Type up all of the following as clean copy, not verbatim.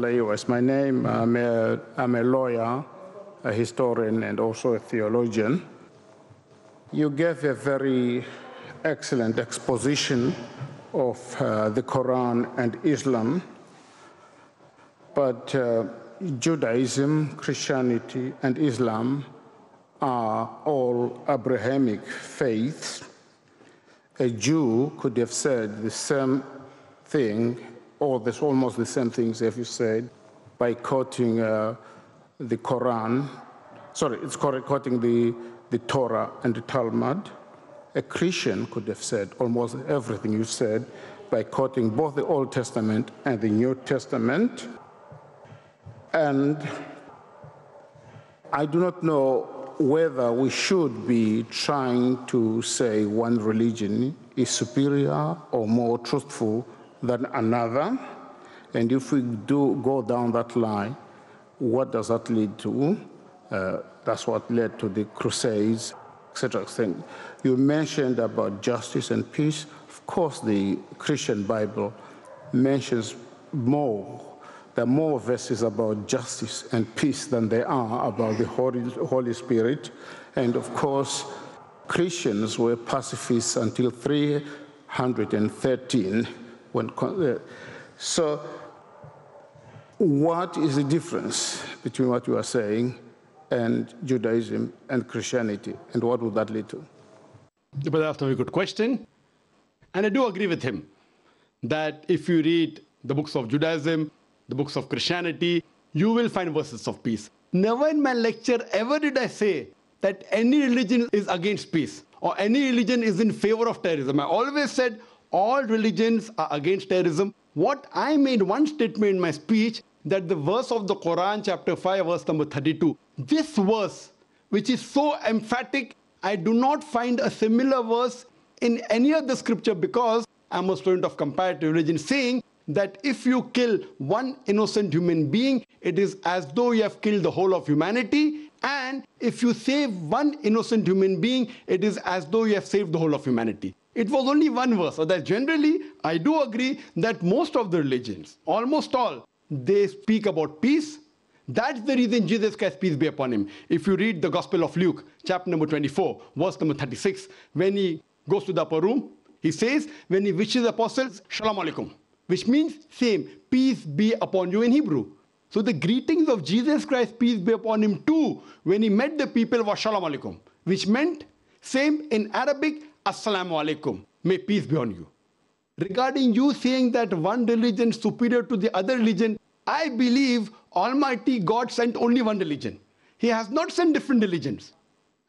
What's my name? I'm a lawyer, a historian, and also a theologian. You gave a very excellent exposition of the Quran and Islam, but Judaism, Christianity, and Islam are all Abrahamic faiths. A Jew could have said the same thing, or there's almost the same things as you said, by quoting the Quran. Sorry, it's quoting the Torah and the Talmud. A Christian could have said almost everything you said by quoting both the Old Testament and the New Testament. And I do not know whether we should be trying to say one religion is superior or more truthful than another. And if we do go down that line, what does that lead to? That's what led to the Crusades, etc. You mentioned about justice and peace. Of course, the Christian Bible mentions more. There are more verses about justice and peace than there are about the Holy Spirit. And of course, Christians were pacifists until 313. So what is the difference between what you are saying and Judaism and Christianity, and what would that lead to? But that's a very good question. And I do agree with him that if you read the books of Judaism, the books of Christianity, you will find verses of peace. Never in my lecture ever did I say that any religion is against peace or any religion is in favor of terrorism. I always said all religions are against terrorism. What I made one statement in my speech, that the verse of the Quran, chapter 5, verse number 32, this verse, which is so emphatic, I do not find a similar verse in any other scripture, because I'm a student of comparative religion, saying that if you kill one innocent human being, it is as though you have killed the whole of humanity. And if you save one innocent human being, it is as though you have saved the whole of humanity. It was only one verse. So that generally, I do agree that most of the religions, almost all, they speak about peace. That's the reason Jesus Christ, peace be upon him. If you read the Gospel of Luke, chapter number 24, verse number 36, when he goes to the upper room, he says, when he wishes the apostles, Shalom Alaikum, which means same, peace be upon you in Hebrew. So the greetings of Jesus Christ, peace be upon him too, when he met the people, was Shalom Alaikum, which meant same in Arabic, Assalamu Alaikum, may peace be on you. Regarding you saying that one religion is superior to the other religion, I believe Almighty God sent only one religion. He has not sent different religions.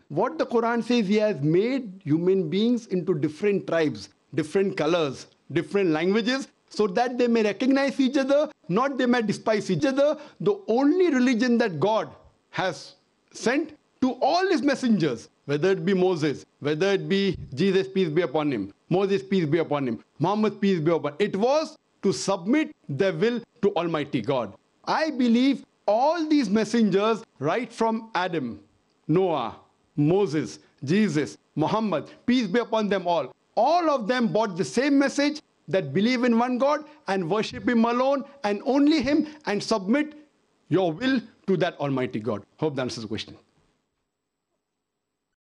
What the Quran says, he has made human beings into different tribes, different colors, different languages, so that they may recognize each other, not they may despise each other. The only religion that God has sent to all his messengers, whether it be Moses, whether it be Jesus, peace be upon him, Moses, peace be upon him, Muhammad, peace be upon him, it was to submit their will to Almighty God. I believe all these messengers, right from Adam, Noah, Moses, Jesus, Muhammad, peace be upon them all of them brought the same message, that believe in one God and worship him alone and only him and submit your will to that Almighty God. Hope that answers the question.